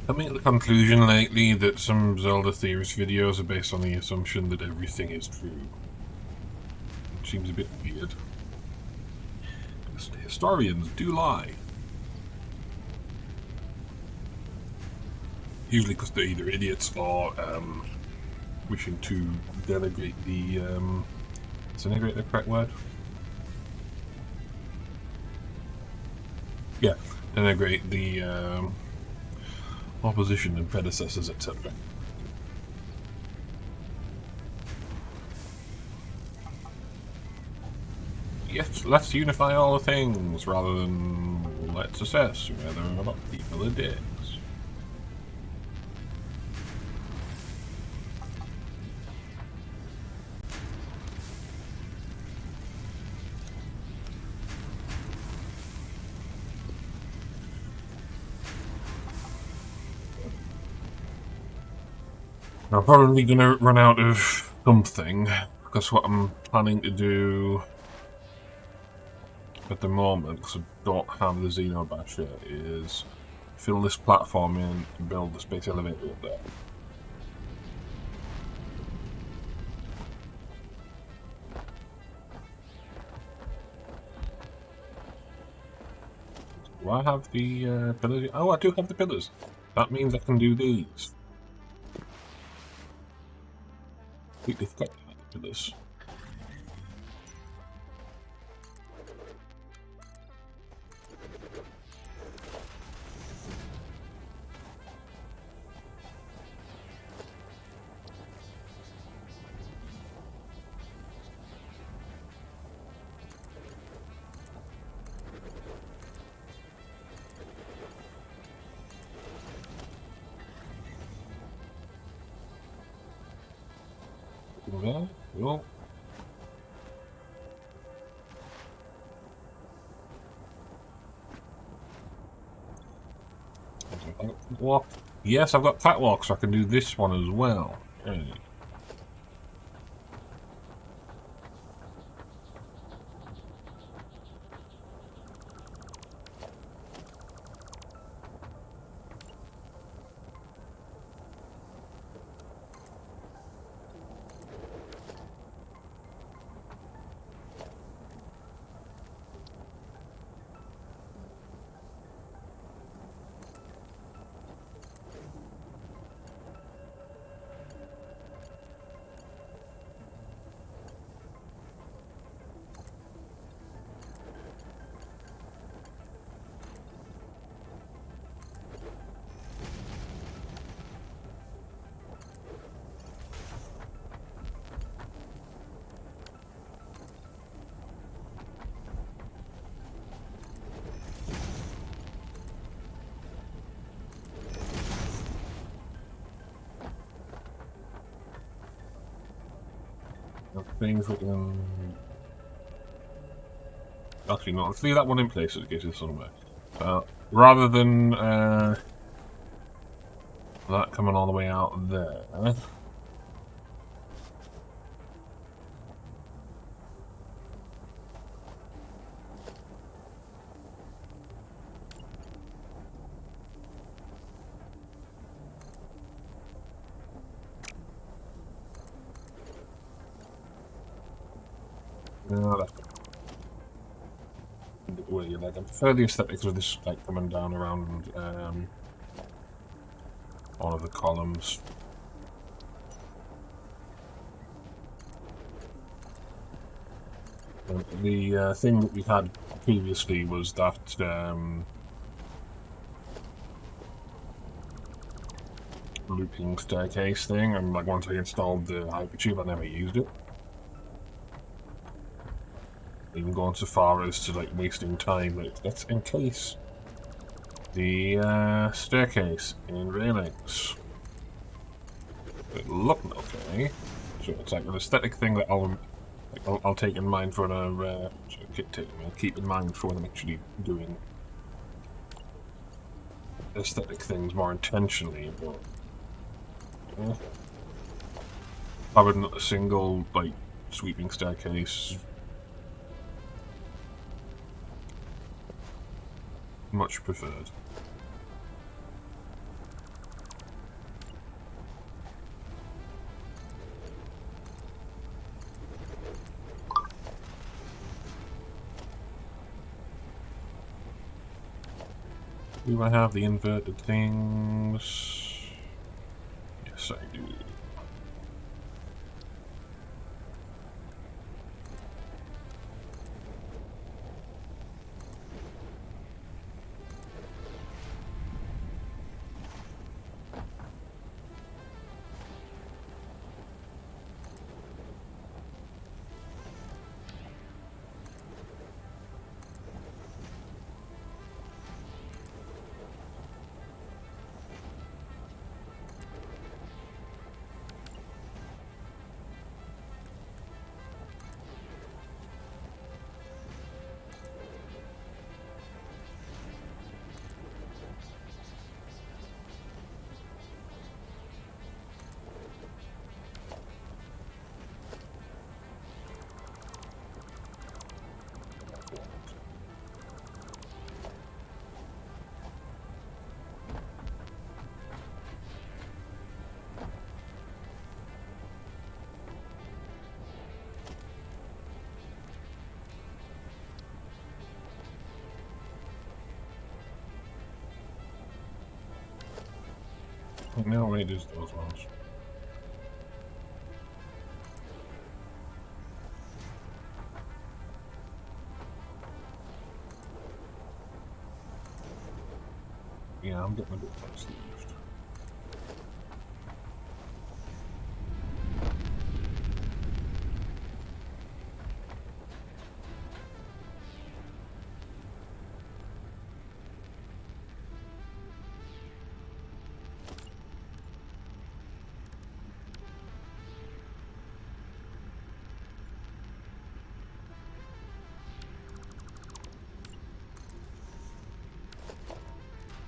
Coming to the conclusion lately that some Zelda theorist videos are based on the assumption that everything is true. It seems a bit weird. Historians do lie. Usually because they're either idiots or wishing to denigrate the... is denigrate the correct word? Yeah, denigrate the opposition and predecessors, etc. Yes, let's unify all the things rather than let's assess whether or not people are dicks. I'm probably going to run out of something, because what I'm planning to do at the moment, because I don't have the Xenobasher, is fill this platform in and build the space elevator up there. Do I have the pillars? Oh, I do have the pillars. That means I can do these. Completely forgot to have the pillars. There, cool. Walk. Yes, I've got catwalk, so I can do this one as well. Okay. Things we can... Actually, no, let's leave that one in place so it gets us somewhere. Rather than that coming all the way out there. No, that's way. Like, I prefer the aesthetics of this, like, coming down around all of the columns. The thing that we had previously was that looping staircase thing, and like once I installed the hypertube, I never used it. Even going so far as to like wasting time. Like, let's encase the staircase in railings. It looked okay, so it's like an aesthetic thing that I'll take in mind for I'll keep in mind for when I'm actually doing aesthetic things more intentionally. But having a single like sweeping staircase, much preferred. Do I have the inverted things? Yes, I do. Now it is those ones. Yeah, I'm getting a bit confused.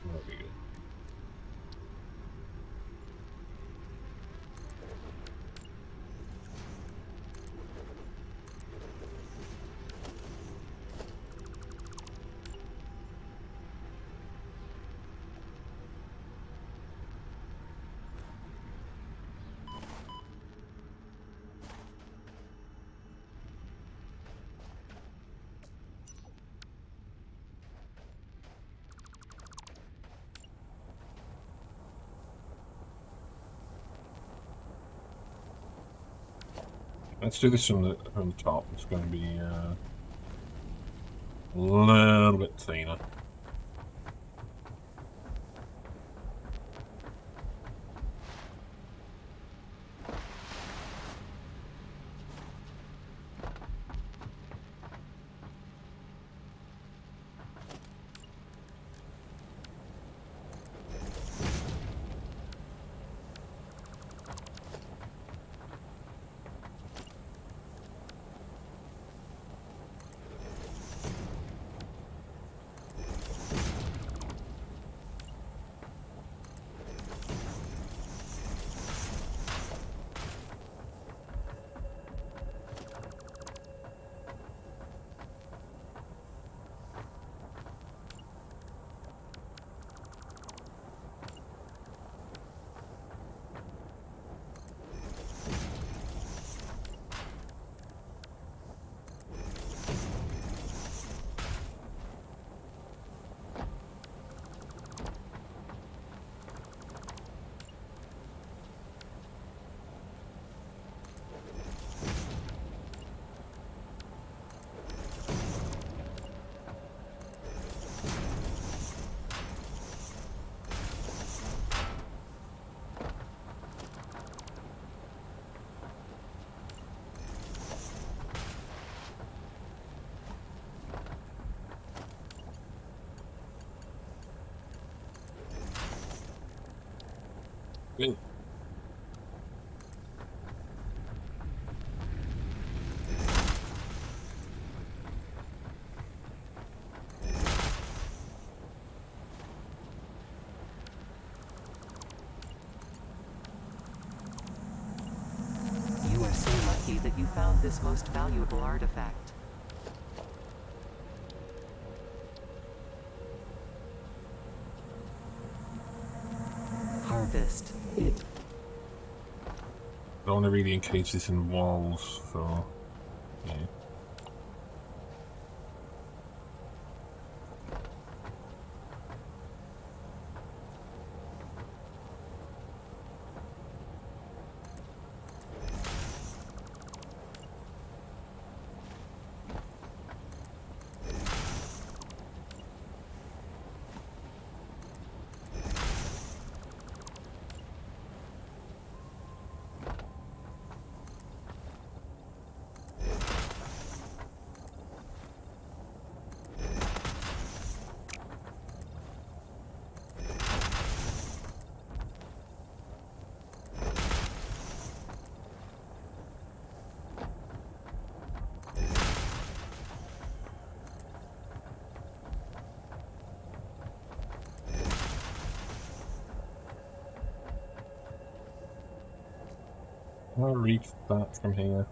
There we go. Let's do this from the top. It's going to be a little bit thinner. Good. You are so lucky that you found this most valuable artifact. Harvest it. I don't want to really encase this in walls, so yeah. Can I reach that from here?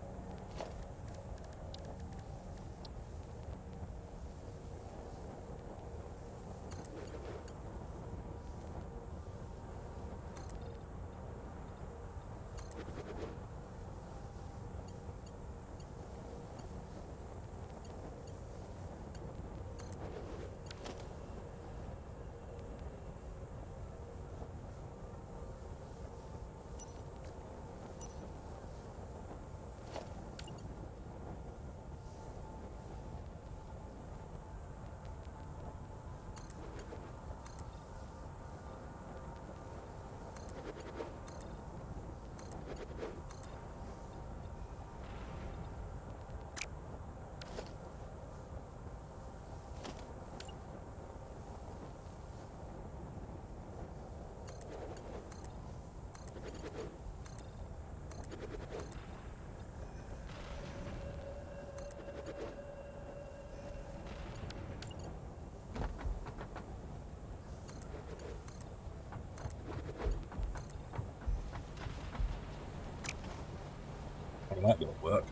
Oh, that didn't work.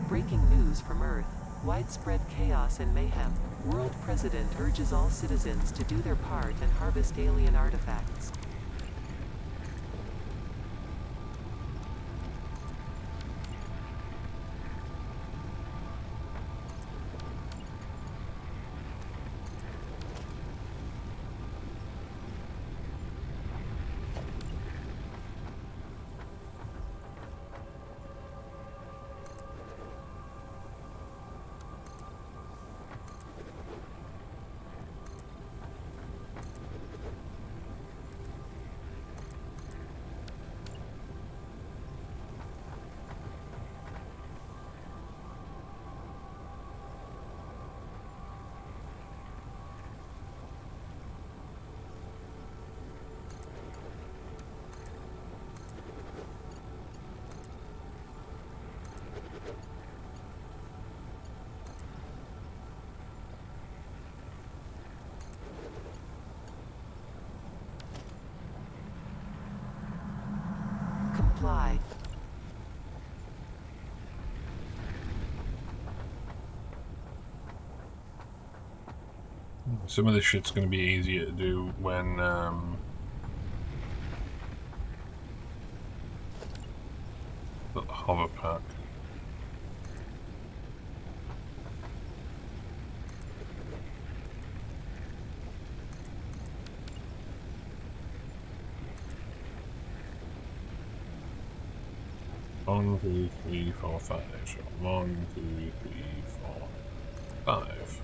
Breaking news from Earth. Widespread chaos and mayhem. World President urges all citizens to do their part and harvest alien artifacts. Comply. Some of this shit's going to be easier to do when the hover pack. One, two, three, four, five. So 1, 2, 3, 4, 5.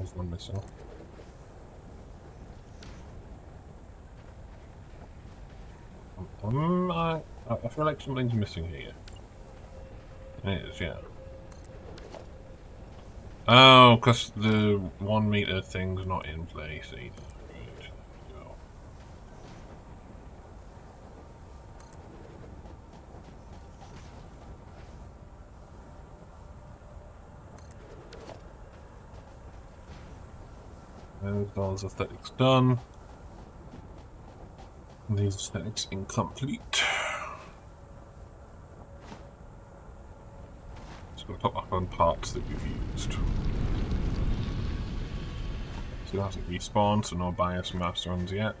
There's one missing. I feel like something's missing here. It is, yeah. Oh, because the 1 meter thing's not in place either. Right. There we go. There's those aesthetics done. These aesthetics incomplete. Just going to put back on parts that we've used. So it hasn't respawned, so no bias mass runs yet.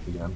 Again.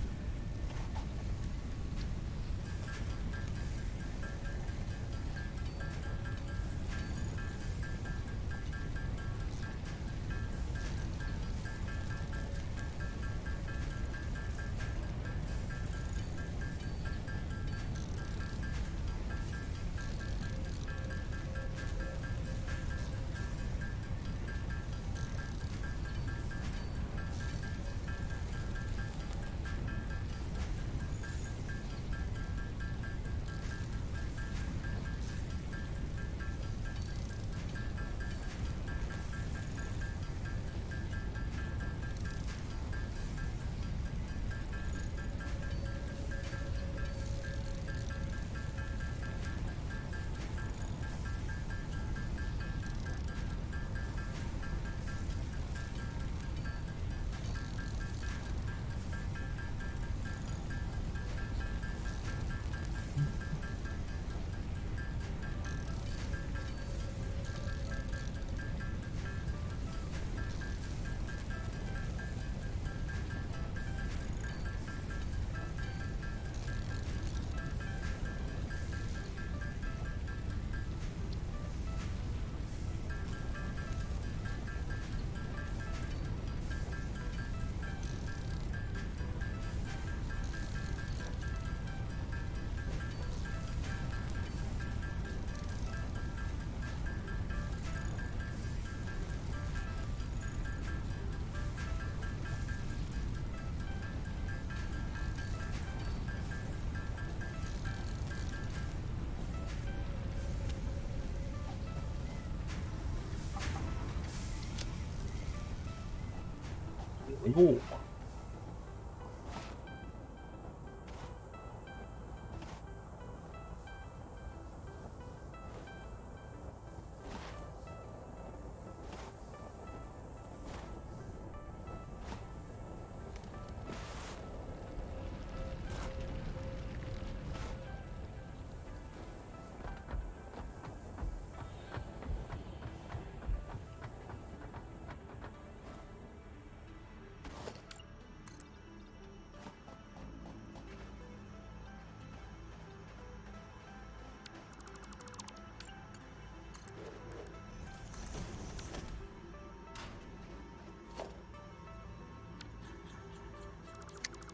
Here we go.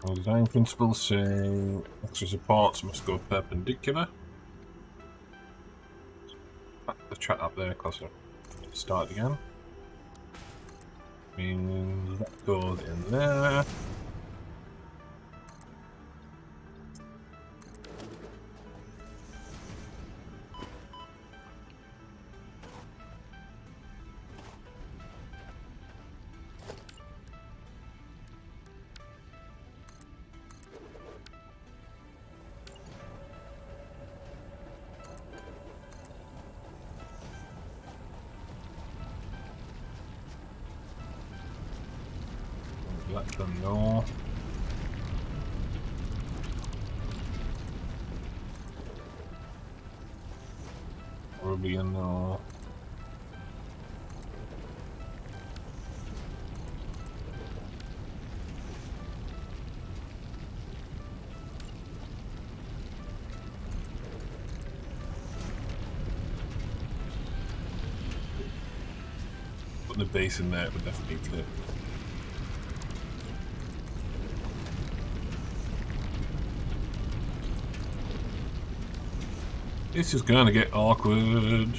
Our design principles say extra supports must go perpendicular. Back the chat up there closer. Start again. Means that goes in there. Let them know. Probably a no. putting a base in there would definitely be clear. This is gonna get awkward.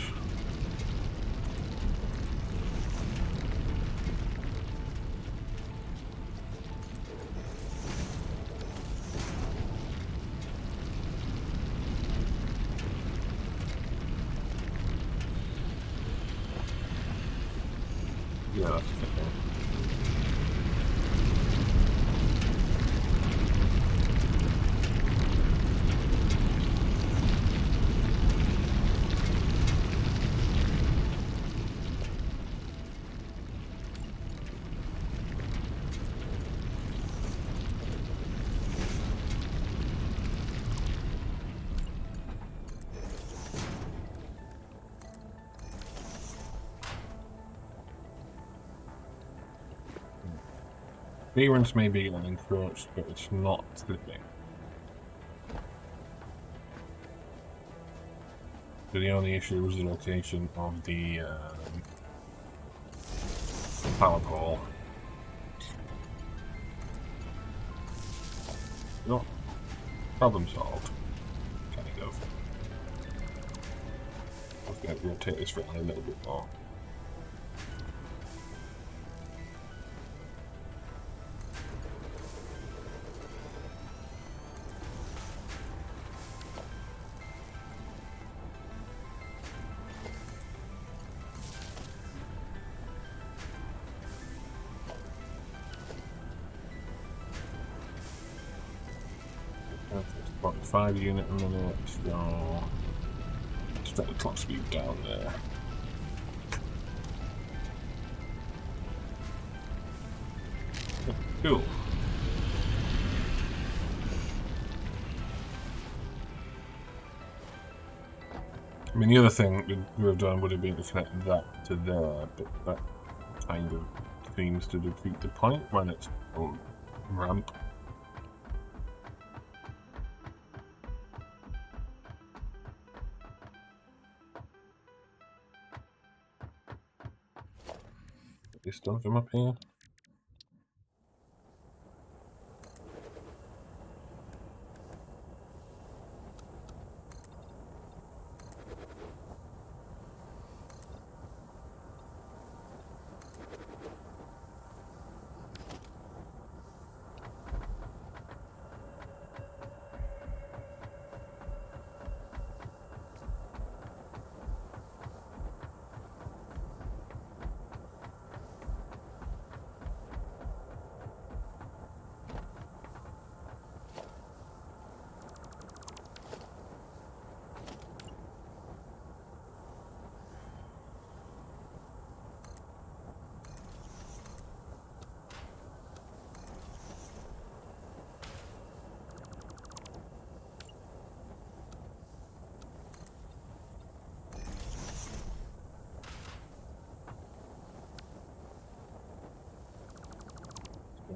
Yeah, that's okay. Clearance may be getting encroached, but it's not slipping. So the only issue was the location of the power pole. No, problem solved. Kind of. I'm going to rotate this for a little bit more. About 5 unit a minute, so let's get the clock speed down there. Cool. I mean, the other thing we would have done would have been to connect that to there, but that kind of seems to defeat the point when it's on ramp. This stuff from up here.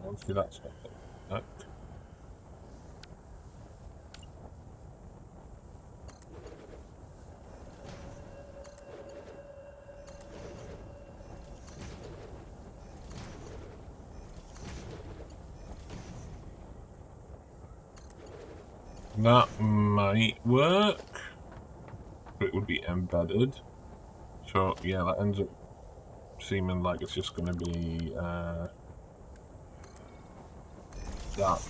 Obviously that's not. That might work, but it would be embedded. So yeah, that ends up seeming like it's just going to be that.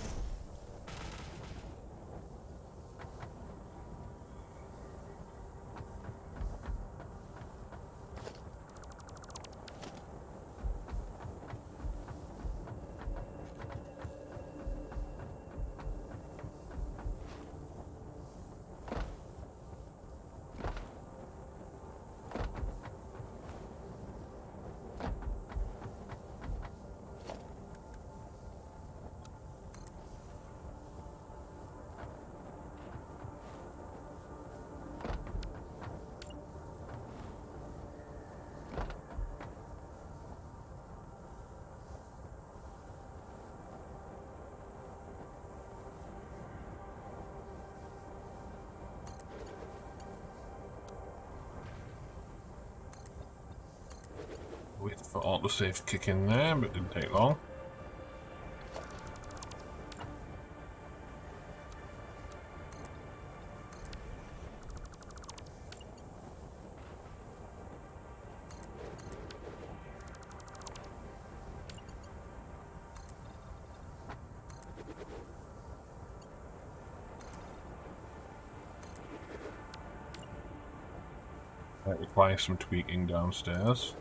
Wait for autosave to kick in there, but it didn't take long. That requires some tweaking downstairs.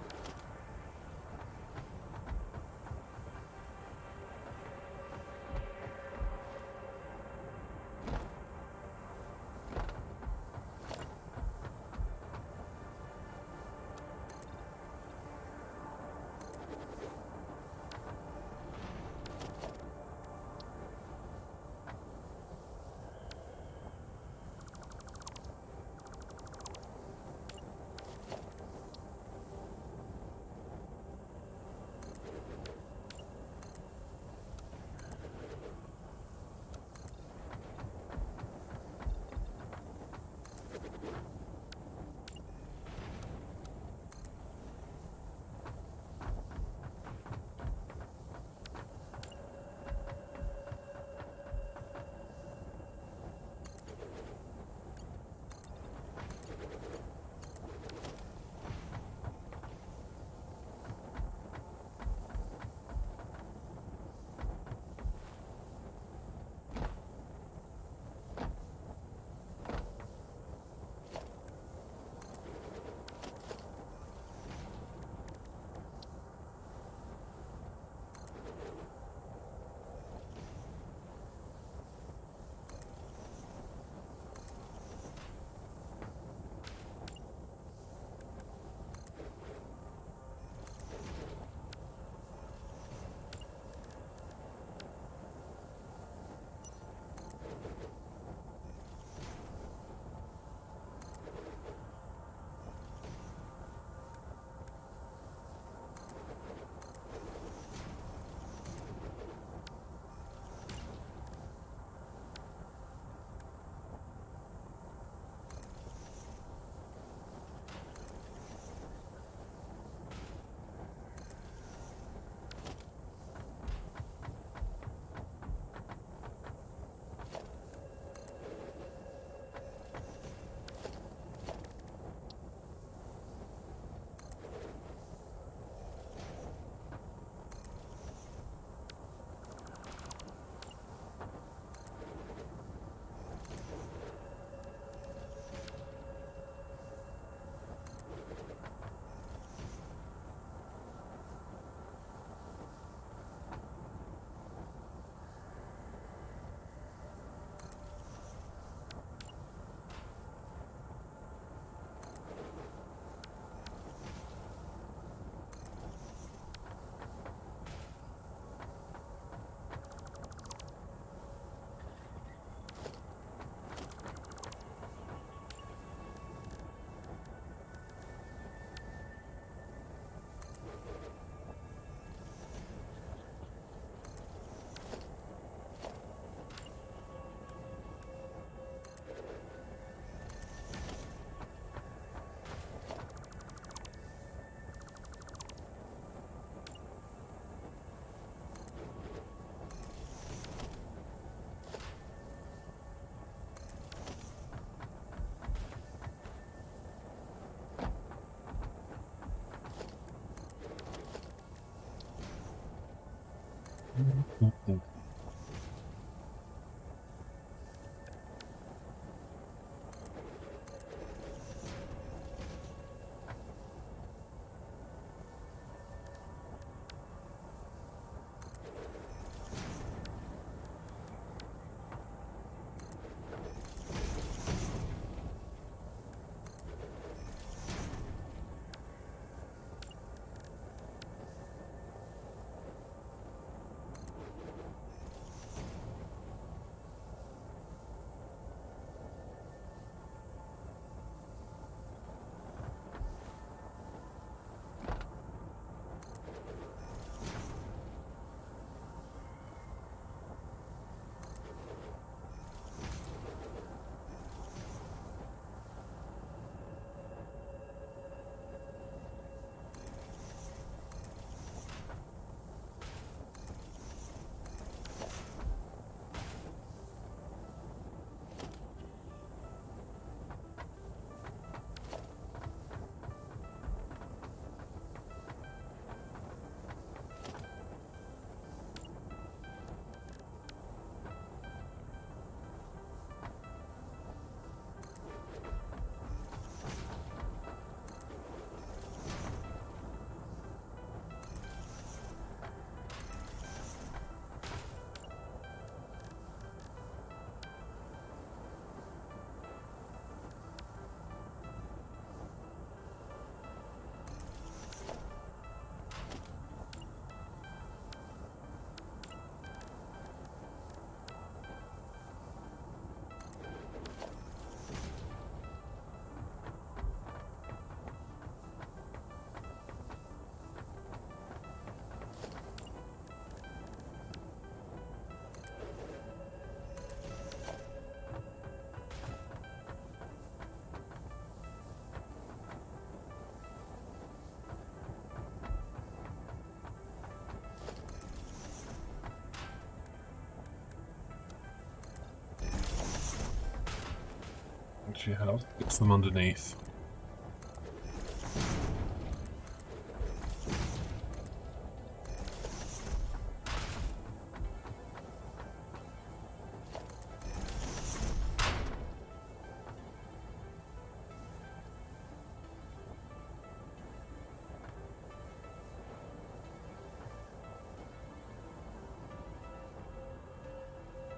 do you have? It's from underneath.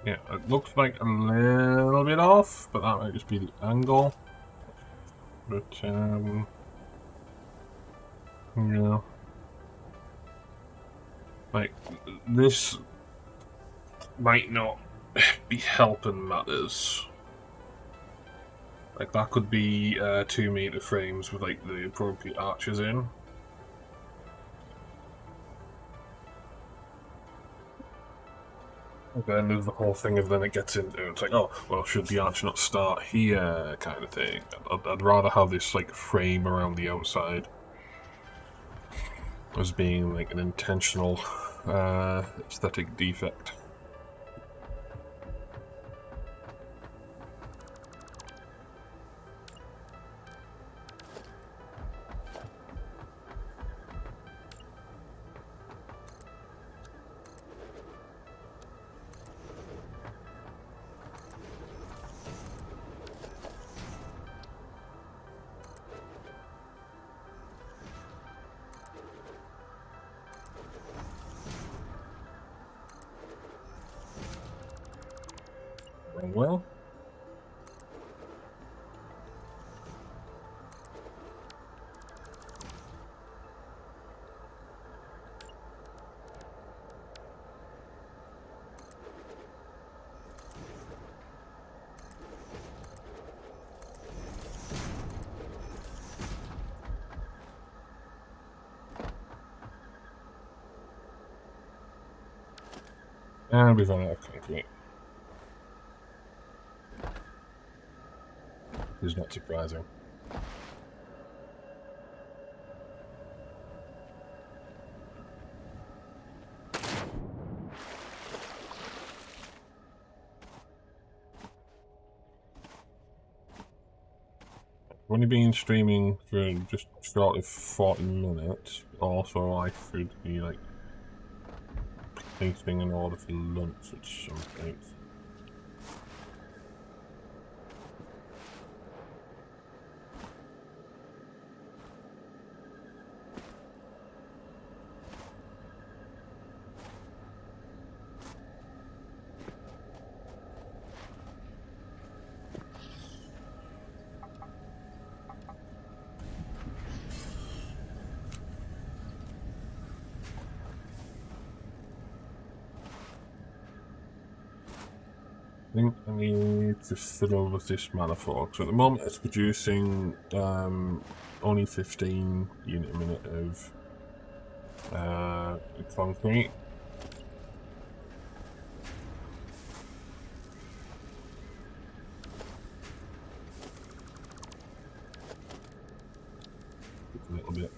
Yeah, it looks like a little bit off, but that might just be the angle. But, yeah. Like, this might not be helping matters. Like, that could be 2-meter frames with, like, the appropriate arches in. Then there's the whole thing of then it gets into, it's like, oh, well, should the arch not start here, kind of thing. I'd rather have this, like, frame around the outside as being, like, an intentional aesthetic defect. Well, and we've run out of concrete. It's not surprising. I've only been streaming for just short of 40 minutes. Also, I should be, like, tasting an order for lunch at some point. I think I need to fiddle with this manifold. So at the moment it's producing only 15 unit a minute of concrete. It's a little bit.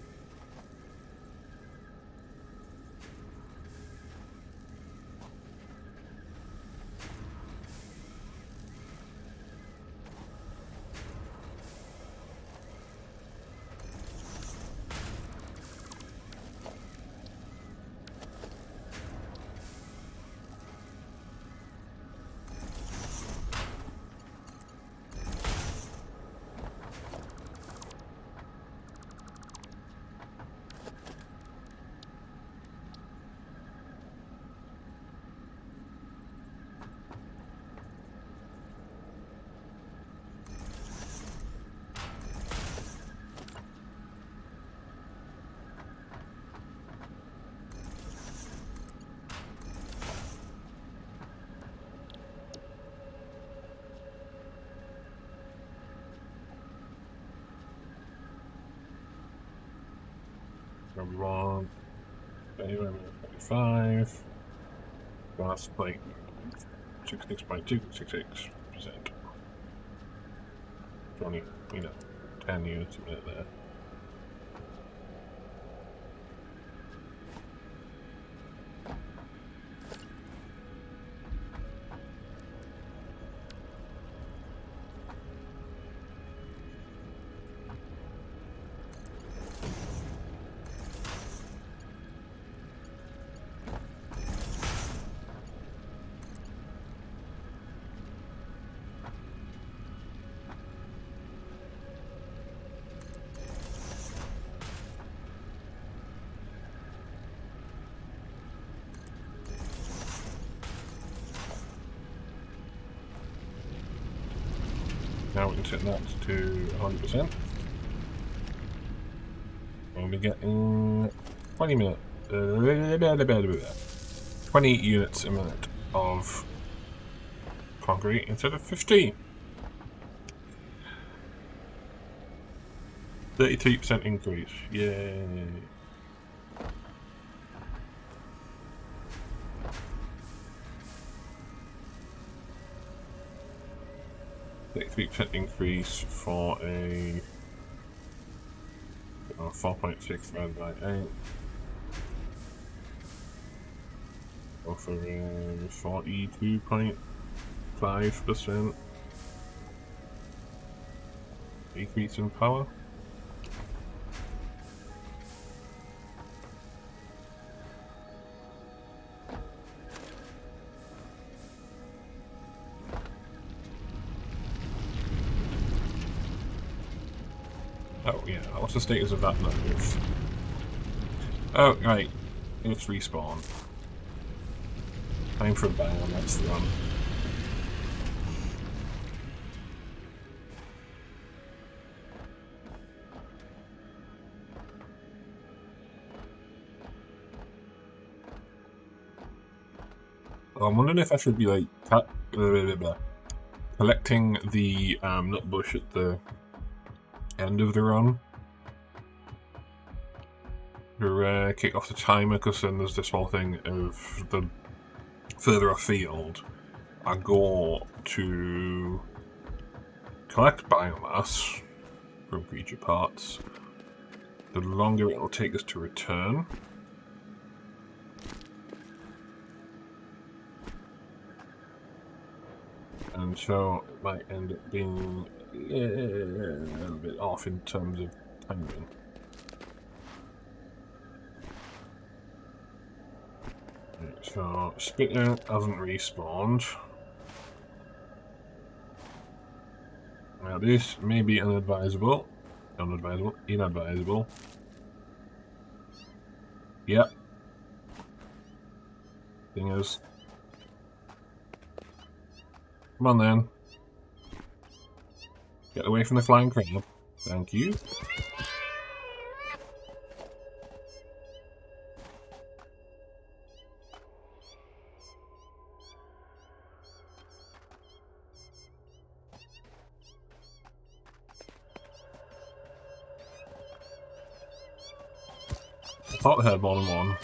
We want 25. That's like 66.266%. Only, 10 units a minute there. Now we can set that to 100%. And we're getting 20 minutes. 20 units a minute of concrete instead of 15. 33% increase. Yay. %increase for a 4.6 divided by 8. Offering 42.5% decrease in power. Oh yeah, what's the status of that move? Oh right, it's respawn. Time for a bang, that's the one. I'm wondering if I should be like collecting the nut bush at the end of the run to kick off the timer, because then there's this whole thing of the further afield I go to collect biomass from creature parts, the longer it'll take us to return. And so it might end up being a little bit off in terms of timing. Right, so Spitter hasn't respawned. Now this may be inadvisable. Yep. Thing is, come on then. Get away from the flying crab. Thank you. I thought I heard more than one.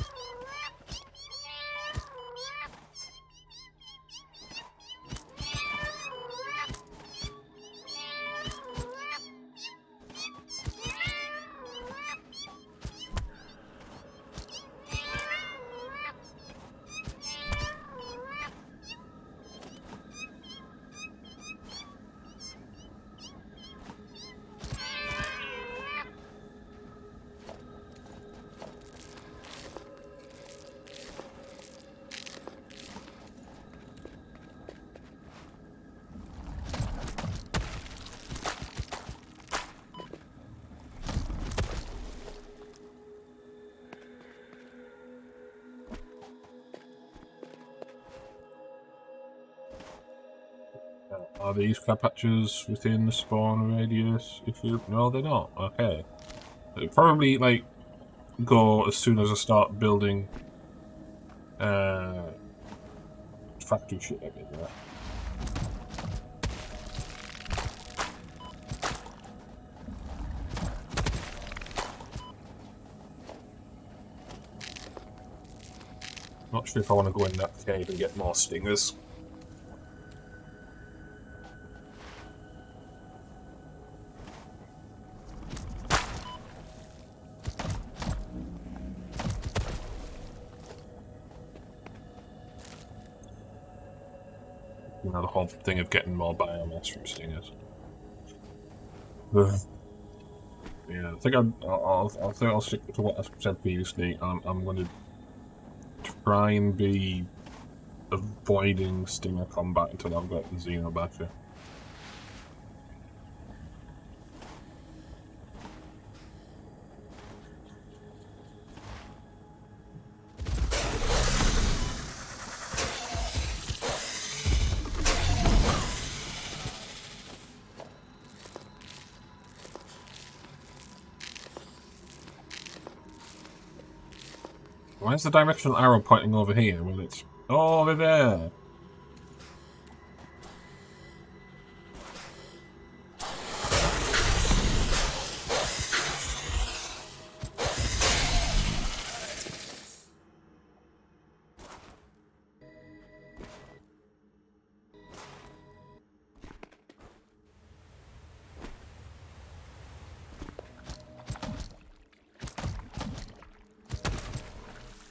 Are these crab patches within the spawn radius? No, they're not. Okay. It'll probably like go as soon as I start building factory shit everywhere. Not sure if I want to go in that cave and get more stingers. You know, the whole thing of getting more biomass from stingers. Yeah, I think I'll stick to what I said previously. I'm going to try and be avoiding stinger combat until I've got the Xenobadger. Where's the directional arrow pointing over here? Well, it's over there.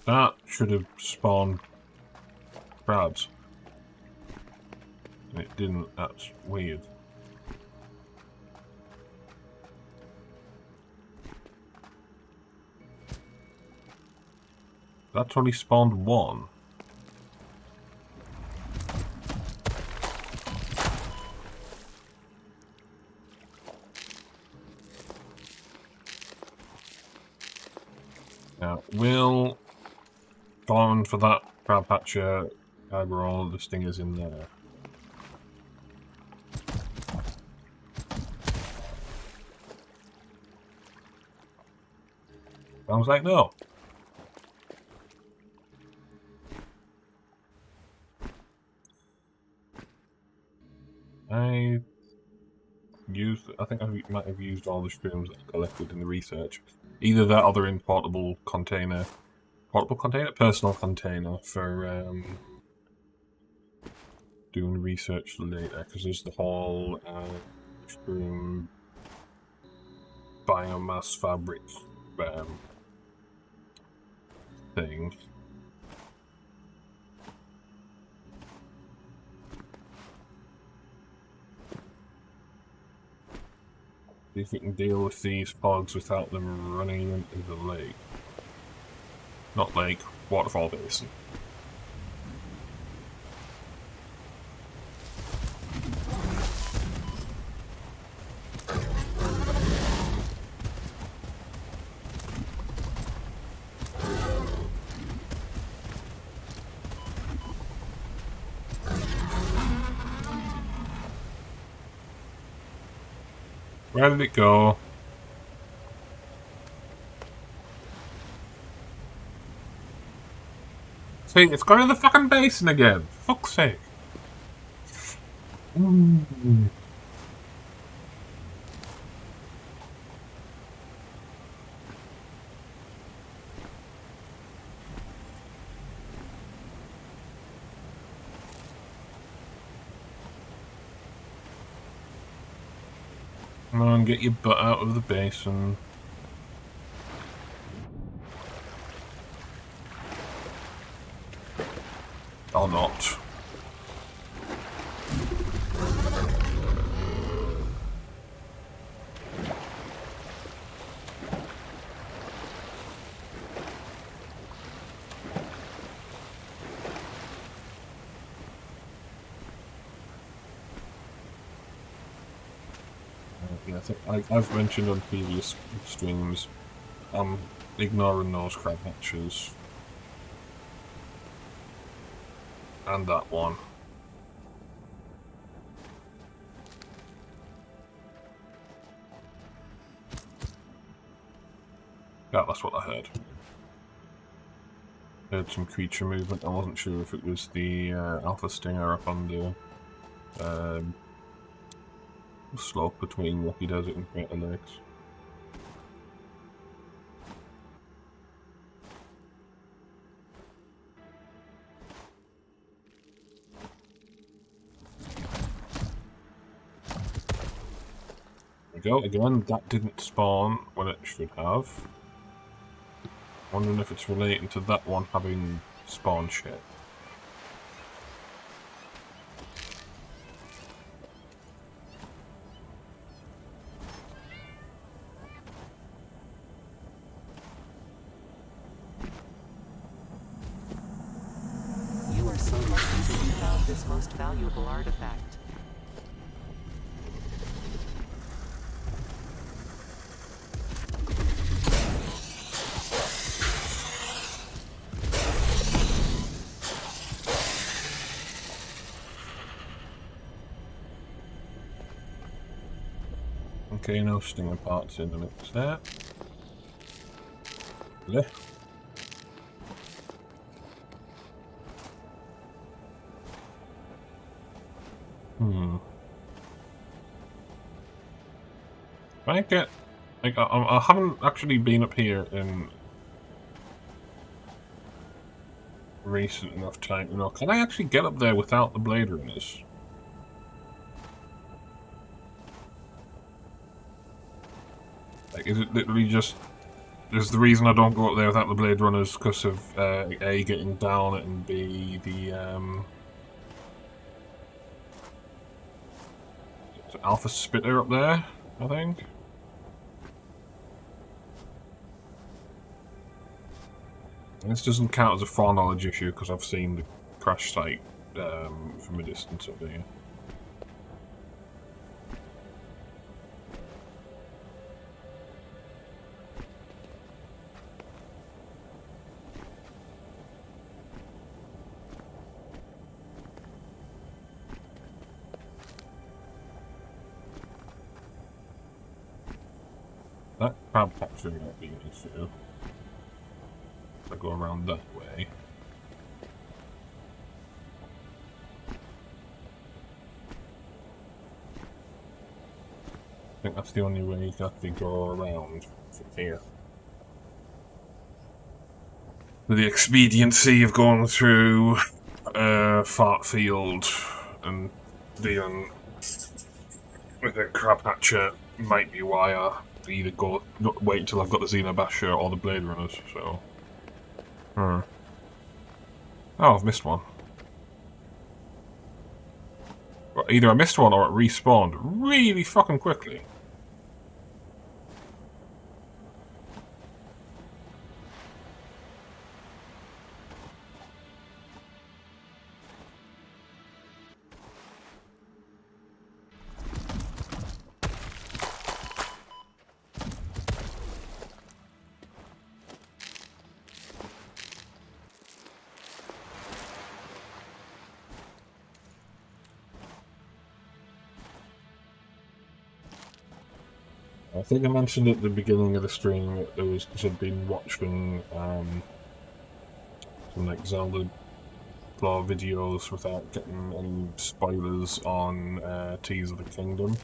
That should have spawned crabs. And it didn't. That's weird. That's only spawned one. Now, will gone for that crab patcher overall, this thing is in there. I was like, no. I think I might have used all the shrooms that I collected in the research. Either that or they're in personal container for doing research later, because there's the whole shroom biomass fabric thing. See if we can deal with these pogs without them running into the lake. Not lake, waterfall basin. Where did it go? See, it's gone in the fucking basin again. For fuck's sake. Come on, get your butt out of the basin. Or not. Yeah, I think I've mentioned on previous streams, I'm ignoring those crab hatches. And that one. Yeah, that's what I heard. Heard some creature movement. I wasn't sure if it was the Alpha Stinger up on the slope between Rocky Desert and Crater Lakes. There we go, again, that didn't spawn when it should have. Wondering if it's relating to that one having spawn shit. You are so lucky that you found this most valuable artifact. Okay, no stinger parts in the mix there. Yeah. I get... Like, I haven't actually been up here in recent enough time to know. Can I actually get up there without the Blade Runners? Like, is it literally just... Is the reason I don't go up there without the Blade Runners because of, A, getting down it, and B, the, Alpha Spitter up there, I think? And this doesn't count as a foreknowledge issue because I've seen the crash site from a distance up there. That crab capture might be an issue. If I go around that way. I think that's the only way you can actually go around from here. The expediency of going through Fart Field and dealing with a crab hatcher might be why I either wait until I've got the Xenobasher or the Blade Runners, so... Oh, I've missed one. Well, either I missed one or it respawned really fucking quickly. I think I mentioned at the beginning of the stream that there was, because I'd been watching some like Zelda lore videos without getting any spoilers on Tears of the Kingdom.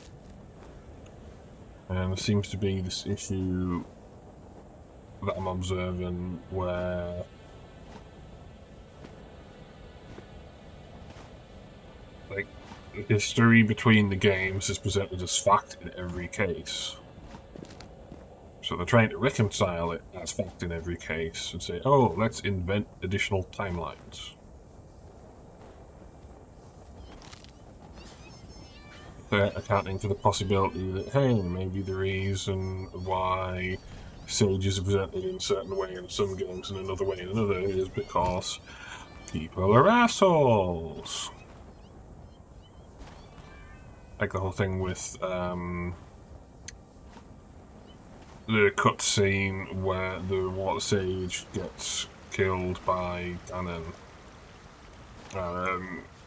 And there seems to be this issue that I'm observing where like the history between the games is presented as fact in every case. So they're trying to reconcile it as fact in every case and say, oh, let's invent additional timelines. They're accounting for the possibility that, hey, maybe the reason why sages are presented in a certain way in some games and another way in another is because people are assholes. Like the whole thing with the cutscene where the water sage gets killed by Ganon.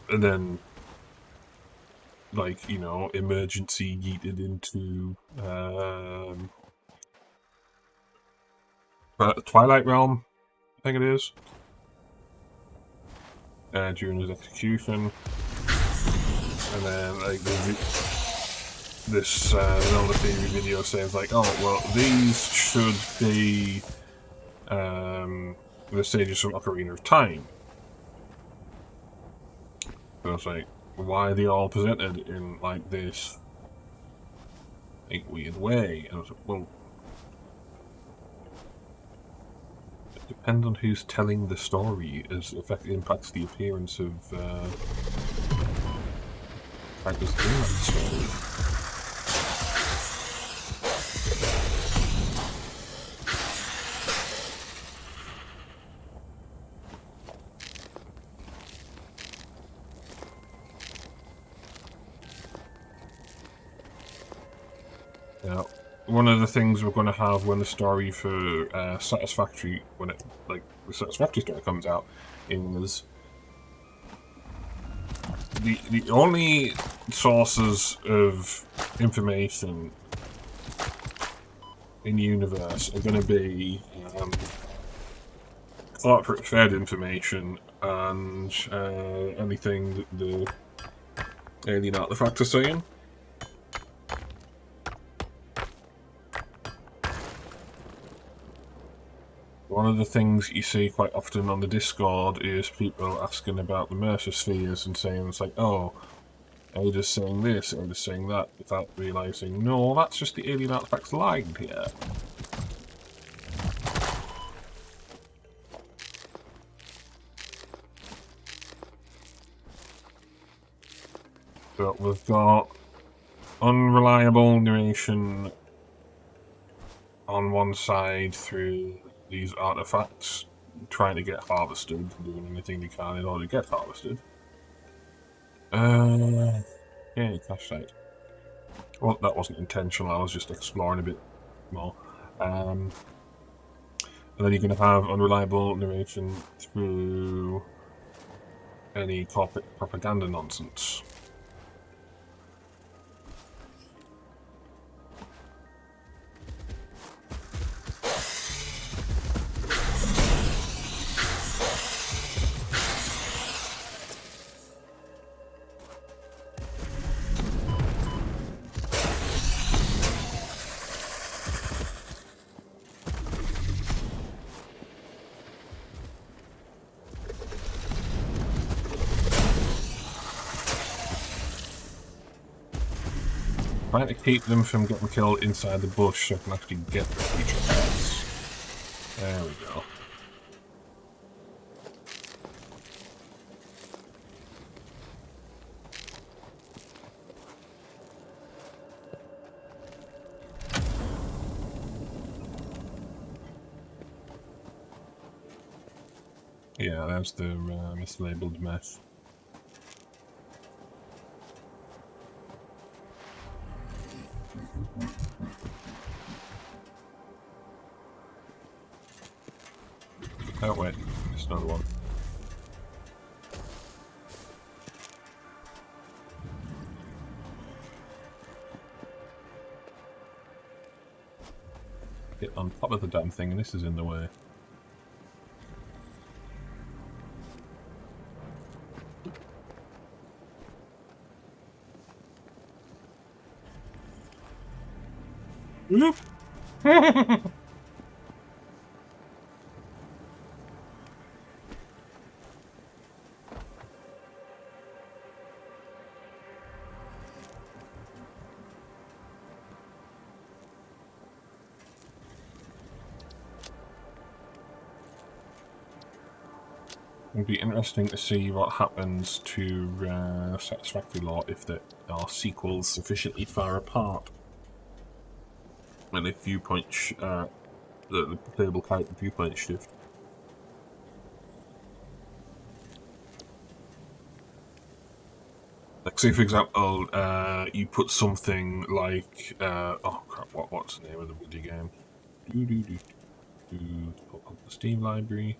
And then, like, you know, emergency yeeted into Twilight Realm, I think it is, during his execution. And then, like, this Zelda theory video says, like, oh, well, these should be the sages from Ocarina of Time. So it's like, why are they all presented in, like, this, like, weird way? And I was like, well, it depends on who's telling the story, as it impacts the appearance of characters in that story. Yeah, one of the things we're going to have when the story for Satisfactory, when it, like, the Satisfactory story comes out, is the only sources of information in the universe are going to be corporate fed information and anything that the Alien artifact are saying. One of the things you see quite often on the Discord is people asking about the Mercer spheres and saying it's like, oh, Ada's saying this, Ada's saying that, without realising, no, that's just the alien artifacts lying here. But we've got unreliable narration on one side through these artifacts trying to get harvested, doing anything they can in order to get harvested. Yeah, cash site. Well, that wasn't intentional, I was just exploring a bit more. And then you're going to have unreliable narration through any corporate propaganda nonsense. Trying to keep them from getting killed inside the bush so I can actually get the creature heads. There we go. Yeah, there's the mislabeled mess. Oh wait, it's another one. Get on top of the damn thing and this is in the way. It'd be interesting to see what happens to Satisfactory Law if there are sequels sufficiently far apart. And if viewpoint the playable character viewpoint shift. Like, say for example, you put something like oh crap, what's the name of the bloody game? Put up the Steam library.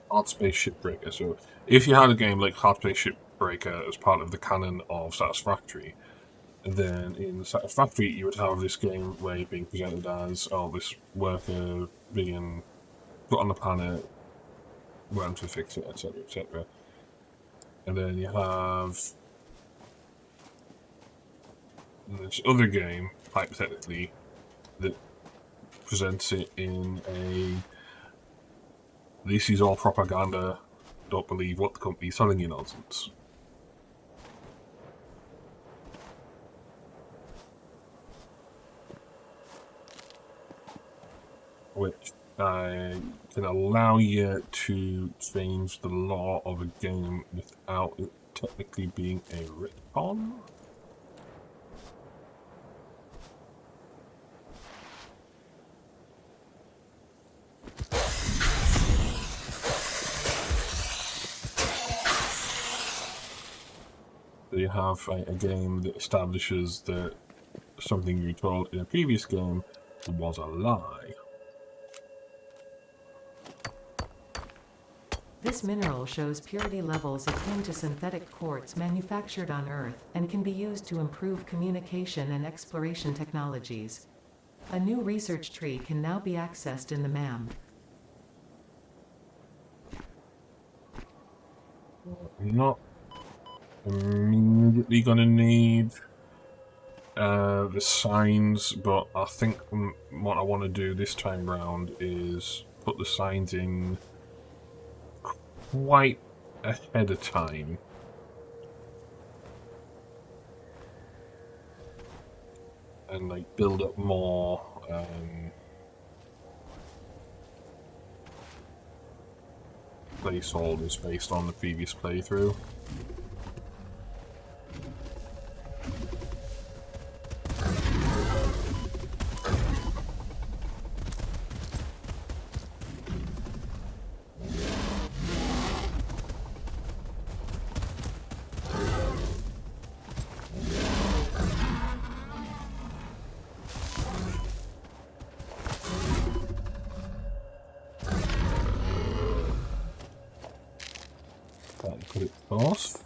Hard Space Shipbreaker. So if you had a game like Hard Space Shipbreaker as part of the canon of Satisfactory, then in Satisfactory you would have this game where you're being presented as, oh, this worker being put on the planet, learn to fix it, etc, etc. And then you have this other game, hypothetically, that presents it in a this is all propaganda, don't believe what the company's selling you nonsense. Which can allow you to change the law of a game without it technically being a retcon. You have a game that establishes that something you were told in a previous game was a lie. This mineral shows purity levels akin to synthetic quartz manufactured on Earth and can be used to improve communication and exploration technologies. A new research tree can now be accessed in the MAM. not immediately gonna need the signs, but I think what I want to do this time round is put the signs in quite ahead of time. And like build up more placeholders based on the previous playthrough. Put it off.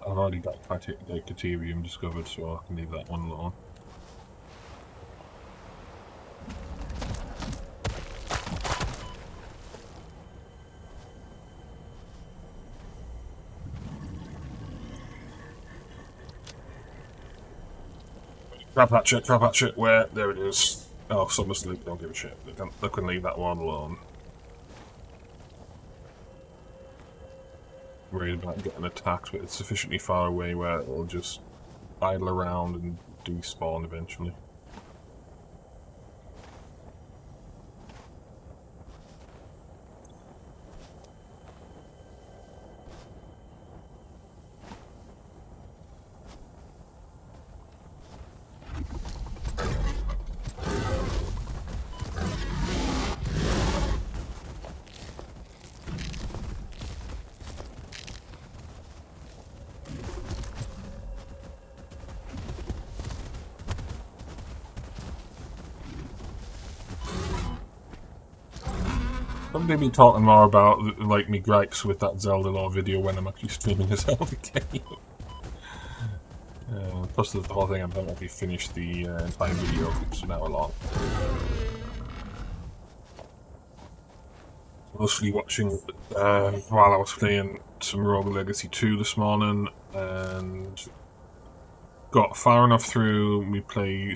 I've already got Caterium discovered, so I can leave that one alone. Grab that shit, where? There it is. Oh, Summer's Loop, don't give a shit. They can leave that one alone. Worried about getting attacked, but it's sufficiently far away where it'll just idle around and despawn eventually. I'm going to be talking more about like me gripes with that Zelda lore video when I'm actually streaming a Zelda game. Plus the whole thing, I haven't actually finished the entire video, it's an hour long. Mostly watching while I was playing some Rogue Legacy 2 this morning, and got far enough through my play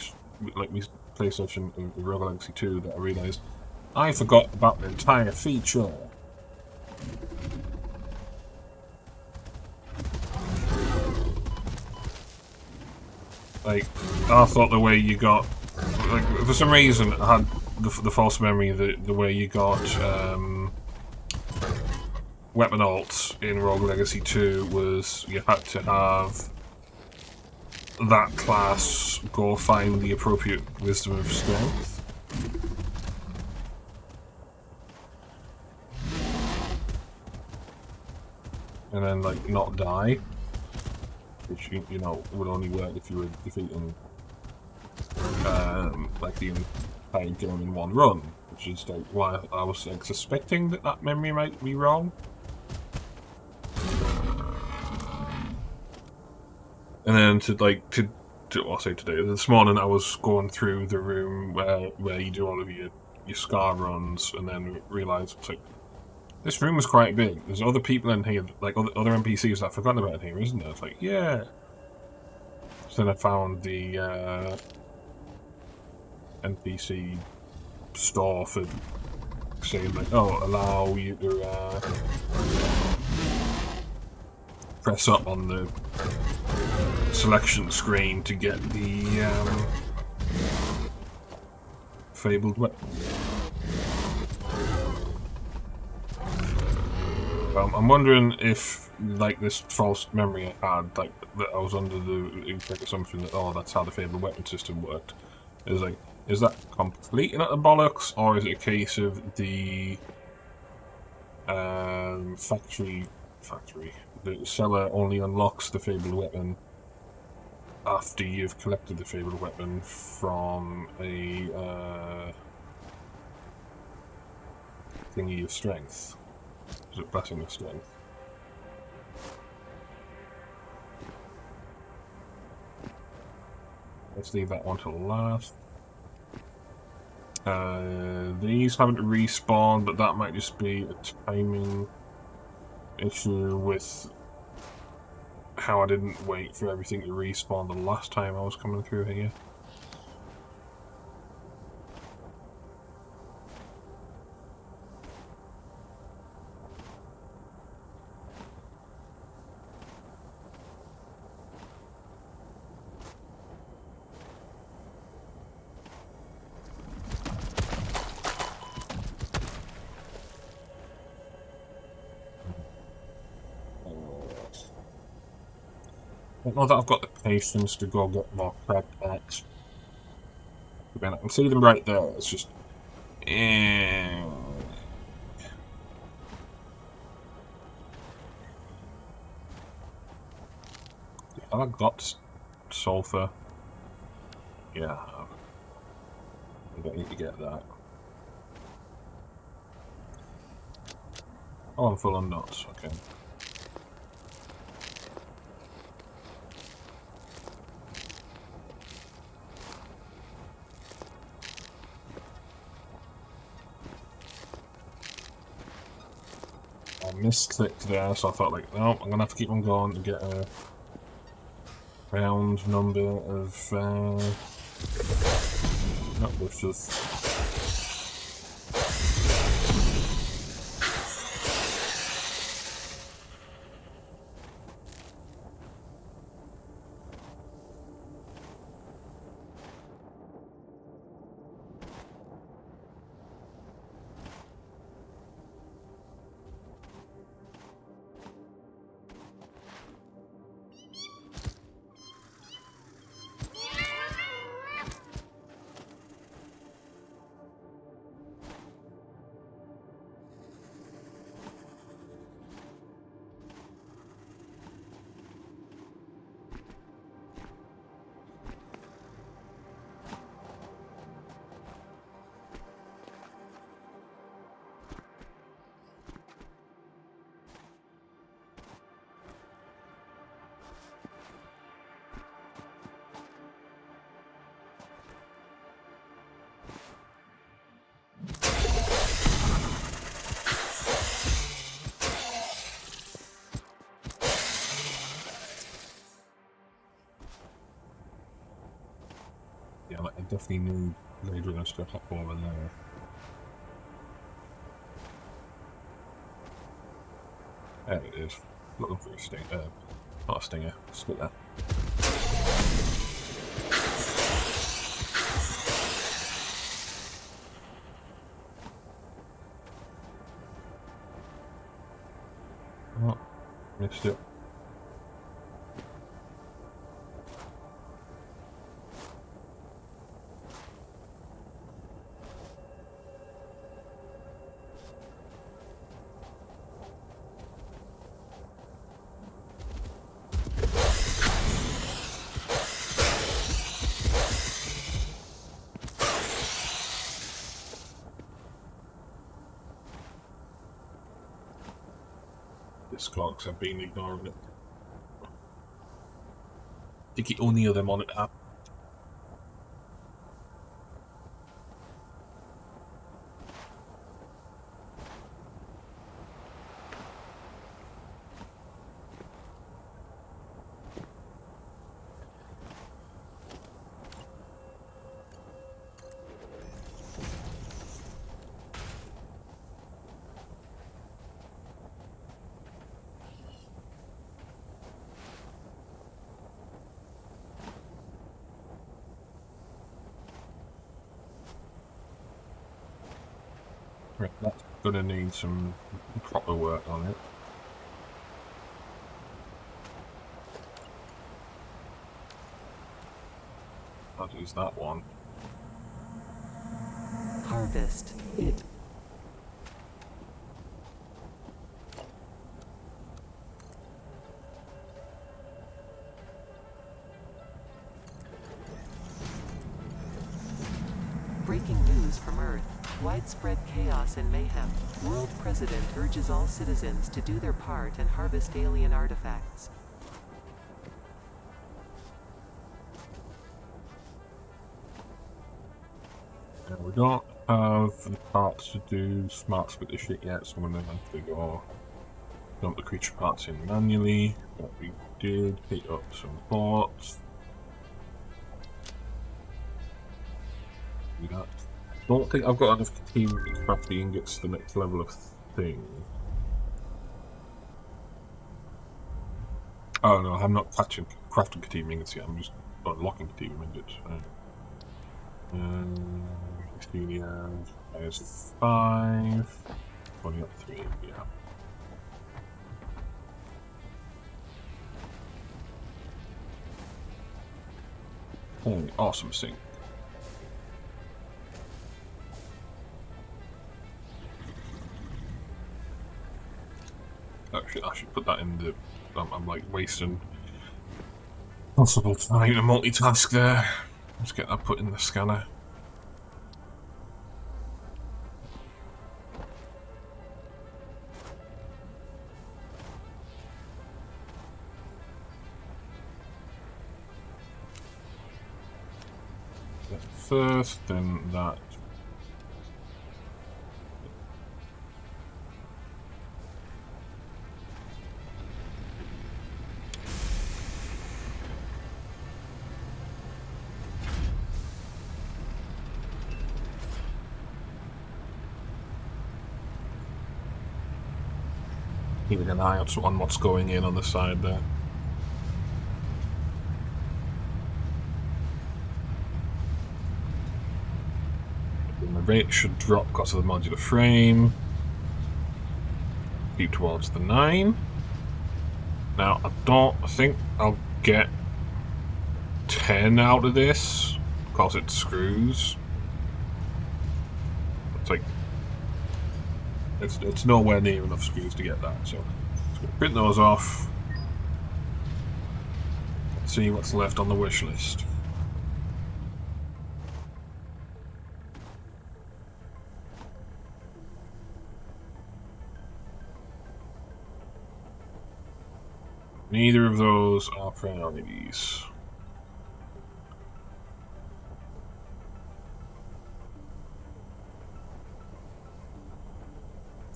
session of Rogue Legacy 2 that I realised I forgot about the entire feature. Like, I thought the way you got, like, for some reason I had the false memory that the way you got weapon alts in Rogue Legacy 2 was you had to have that class go find the appropriate wisdom of strength. And then, like, not die. Which, you know, would only work if you were defeating, like, the entire game in one run. Which is, like, why I was, like, suspecting that memory might be wrong. And then I'll say today, this morning I was going through the room where you do all of your scar runs, and then realised, it's like, this room is quite big. There's other people in here, like other NPCs that I've forgotten about in here, isn't there? It's like, yeah. So then I found the NPC store for saying, like, oh, allow you to press up on the selection screen to get the fabled weapon. I'm wondering if, like, this false memory I had, like, that I was under the incorrect assumption that, oh, that's how the fabled weapon system worked. Is that complete and utter bollocks, or is it a case of the factory, the seller only unlocks the fabled weapon after you've collected the fabled weapon from a thingy of strength? Is it blessing of strength? Let's leave that one to last. These haven't respawned, but that might just be a timing issue with how I didn't wait for everything to respawn the last time I was coming through here. I don't know that I've got the patience to go get more crack packs. Again, I can see them right there, it's just... Have I got sulfur? Yeah, I have. I don't need to get that. Oh, I'm full of nuts, okay. I misclicked there, so I thought, like, no, I'm gonna have to keep on going to get a round number of nut bushes. Yeah, like, I definitely knew they were going to stuff up over there. There it is. Looking for a stinger. Not a stinger, spitter. Oh, missed it. Discogs, I've been ignoring it. I think only of them on it app. Right, that's gonna need some proper work on it. I'll use that one. Harvest it. Breaking news from Earth. Widespread chaos and mayhem. World President urges all citizens to do their part and harvest alien artifacts. We don't have the parts to do smart split this shit yet, so I'm gonna have to go dump the creature parts in manually. But we did pick up some parts. Do that. Don't think I've got enough team to craft the ingots to the next level of thing. Oh no, I'm not crafting team ingots yet, I'm just unlocking team ingots. There's 5. Only got 3, yeah. Oh, awesome sync. Actually, I should put that in the... I'm like wasting possible time to multitask there. Let's get that put in the scanner. That first, then that. Keeping an eye out on what's going in on the side there. And the rate should drop because of the modular frame. Keep towards the 9. Now, I don't think I'll get 10 out of this because it screws. It's like it's nowhere near enough screws to get that, so just gonna print those off. See what's left on the wish list. Neither of those are priorities.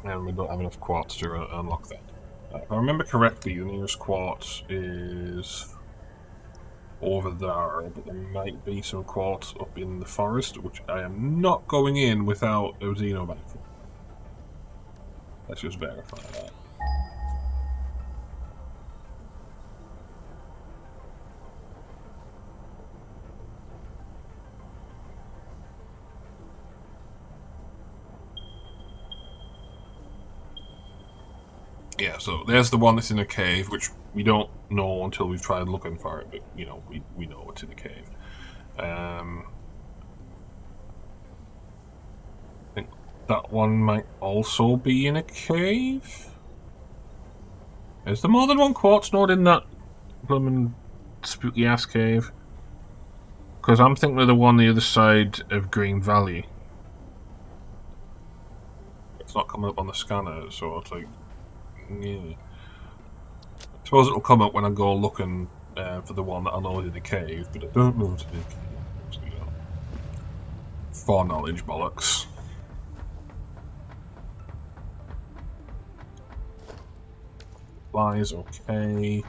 And we don't have enough quartz to unlock that. If I remember correctly, the nearest quartz is over there, but there might be some quartz up in the forest, which I am not going in without a xenobite for. Let's just verify that. Yeah, so there's the one that's in a cave, which we don't know until we've tried looking for it, but, you know, we know it's in a cave. I think that one might also be in a cave. Is there more than one quartz node in that blooming spooky ass cave? Because I'm thinking of the one on the other side of Green Valley. It's not coming up on the scanner, so it's like... Yeah. I suppose it'll come up when I go looking for the one that I know is in the cave, but I don't know it's in the cave. So, you know, foreknowledge bollocks. Flies, okay.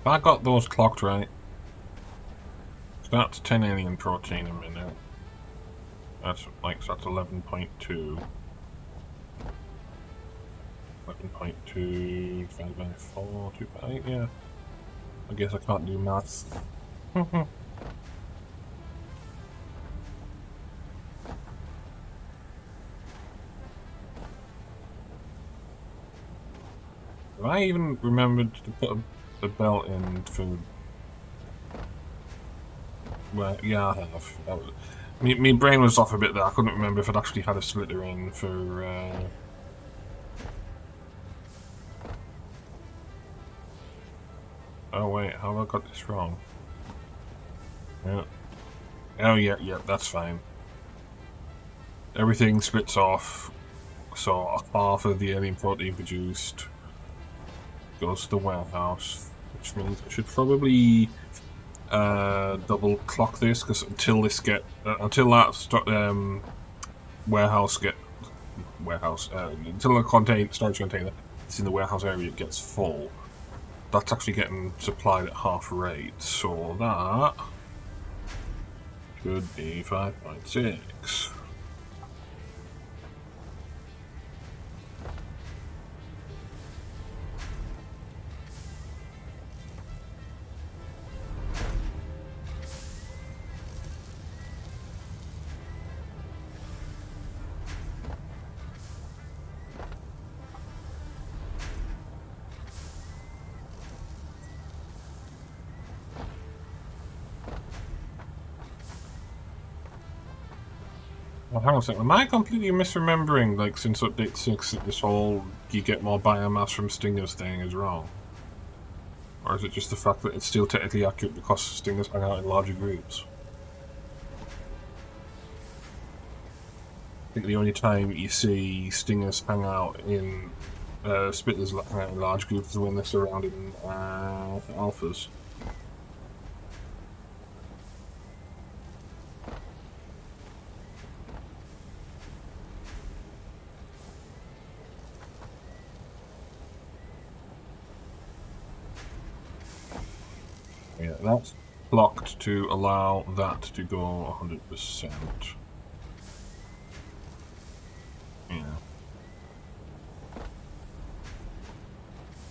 I got those clocked right. So that's 10 alien protein a minute. That's like, so that's 11.2. 11.2 divided by 4, 2 by 8, yeah. I guess I can't do maths. Have I even remembered to put a belt in for... Well, yeah, I have. My brain was off a bit there. I couldn't remember if I'd actually had a splitter in for... Oh wait, how have I got this wrong? Yeah. Oh yeah, that's fine. Everything splits off, so half of the alien protein produced goes to the warehouse, which means I should probably double clock this, because until that until the storage container that's in the warehouse area gets full, that's actually getting supplied at half rate, so that should be 5.6. Well, hang on a second. Am I completely misremembering, like, since update 6, that this whole you get more biomass from stingers thing is wrong? Or is it just the fact that it's still technically accurate because stingers hang out in larger groups? I think the only time you see stingers hang out in spitters hang out in large groups is when they're surrounding alphas. Yeah, that's blocked to allow that to go 100%. Yeah.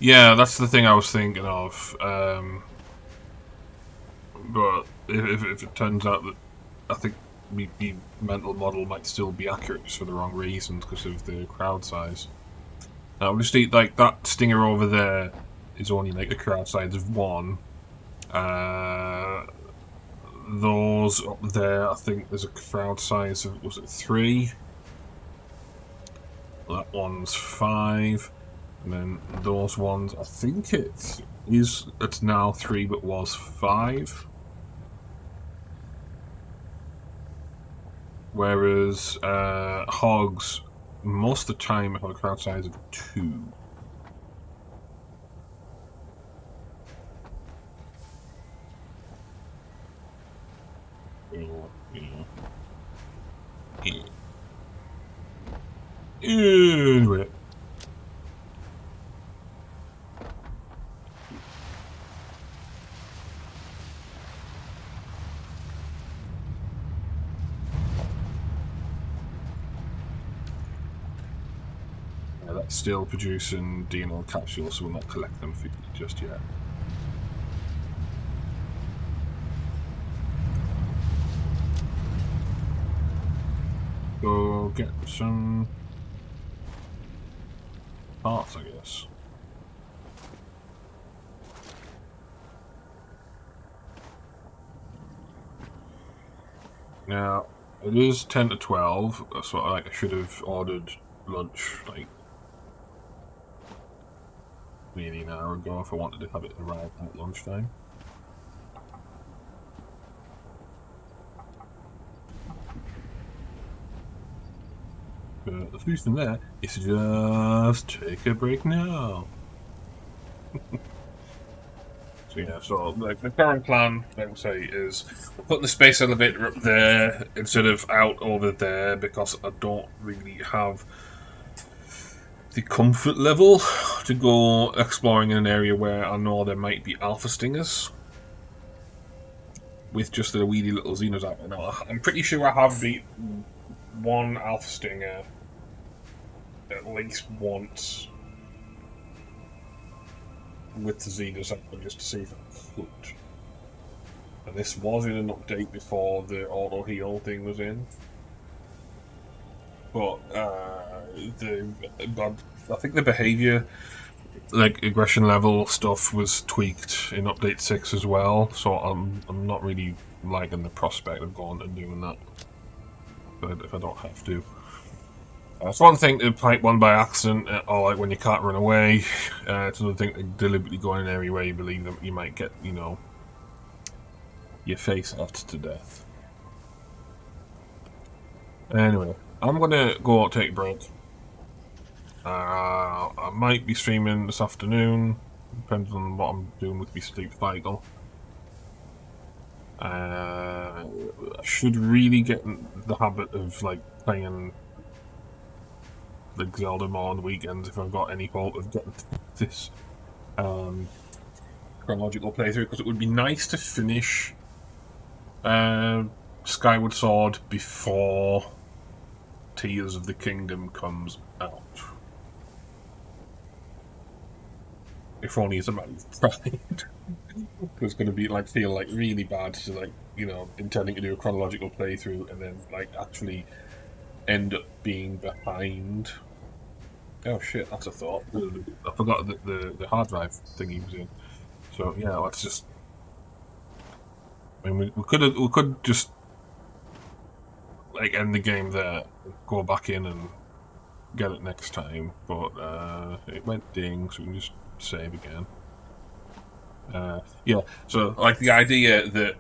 Yeah, that's the thing I was thinking of. But if it turns out that I think the mental model might still be accurate just for the wrong reasons because of the crowd size. Now, obviously, like, that stinger over there is only like a crowd size of 1. Those up there, I think there's a crowd size of, was it 3? That one's 5. And then those ones, I think it's now 3 but was 5. Whereas hogs, most of the time, have a crowd size of 2. Anyway. Yeah, that's still producing DNA capsules, so we'll not collect them for just yet. Go get some parts, I guess. Now, it is 10 to 12, so I should have ordered lunch, like, nearly an hour ago if I wanted to have it arrive at lunchtime. But the solution there is to just take a break now. So yeah, so like the current plan, I would say, is we'll put the space elevator up there instead of out over there because I don't really have the comfort level to go exploring in an area where I know there might be alpha stingers with just a weedy little xenos out there. Now, I'm pretty sure I have beat one alpha stinger at least once with the xenos out there just to see if I could. And this was in an update before the auto heal thing was in. But I think the behaviour like aggression level stuff was tweaked in update 6 as well, so I'm not really liking the prospect of going and doing that, but if I don't have to. It's one thing to pipe one by accident, or like when you can't run away. It's another thing to deliberately go in an area where you believe that you might get, you know, your face cut to death. Anyway, I'm gonna go out, take a break. I might be streaming this afternoon, depends on what I'm doing with my sleep cycle. I should really get in the habit of like playing the Zelda more on the weekends if I've got any hope of getting this chronological playthrough, because it would be nice to finish Skyward Sword before Tears of the Kingdom comes out. If only as a matter of pride. It's going to be like feel like really bad to like, you know, intending to do a chronological playthrough and then like actually end up being behind. Oh shit, that's a thought. I forgot that the hard drive thing he was in. So yeah, let's just. I mean, we could just like end the game there, go back in and get it next time. But it went ding, so we can just save again. Yeah, so like the idea that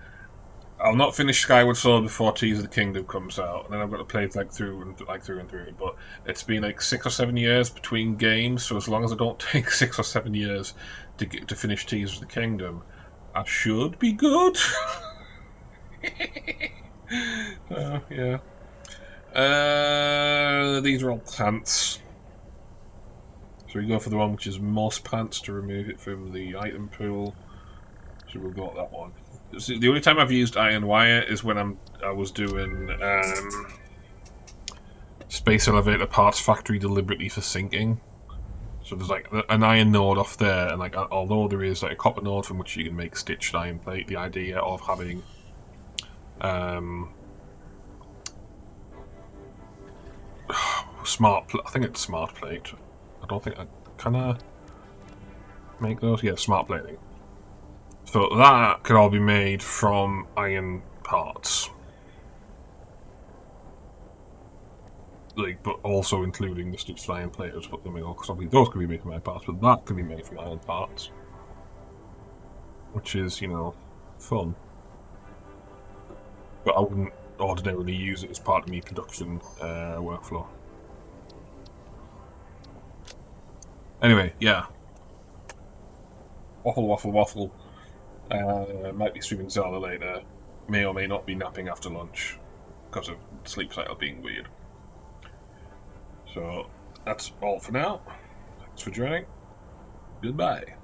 I'll not finish Skyward Sword before Tears of the Kingdom comes out, and then I've got to play it like through and through. But it's been like 6 or 7 years between games, so as long as I don't take 6 or 7 years to finish Tears of the Kingdom, I should be good. Yeah. These are all pants. So we go for the one which is most pants to remove it from the item pool. So we've got that one. So the only time I've used iron wire is when I was doing Space Elevator Parts Factory deliberately for sinking. So there's like an iron node off there, and like although there is like a copper node from which you can make stitched iron plate, the idea of having I think it's smart plate. I don't think can I make those? Yeah, smart plating. So that could all be made from iron parts, like, but also including the stitched iron plate as put them in. Because obviously those can be made from iron parts, but that can be made from iron parts, which is, you know, fun. But I wouldn't ordinarily use it as part of my production workflow. Anyway, yeah. Waffle. Might be streaming Zelda later. May or may not be napping after lunch because of sleep cycle being weird. So that's all for now. Thanks for joining. Goodbye.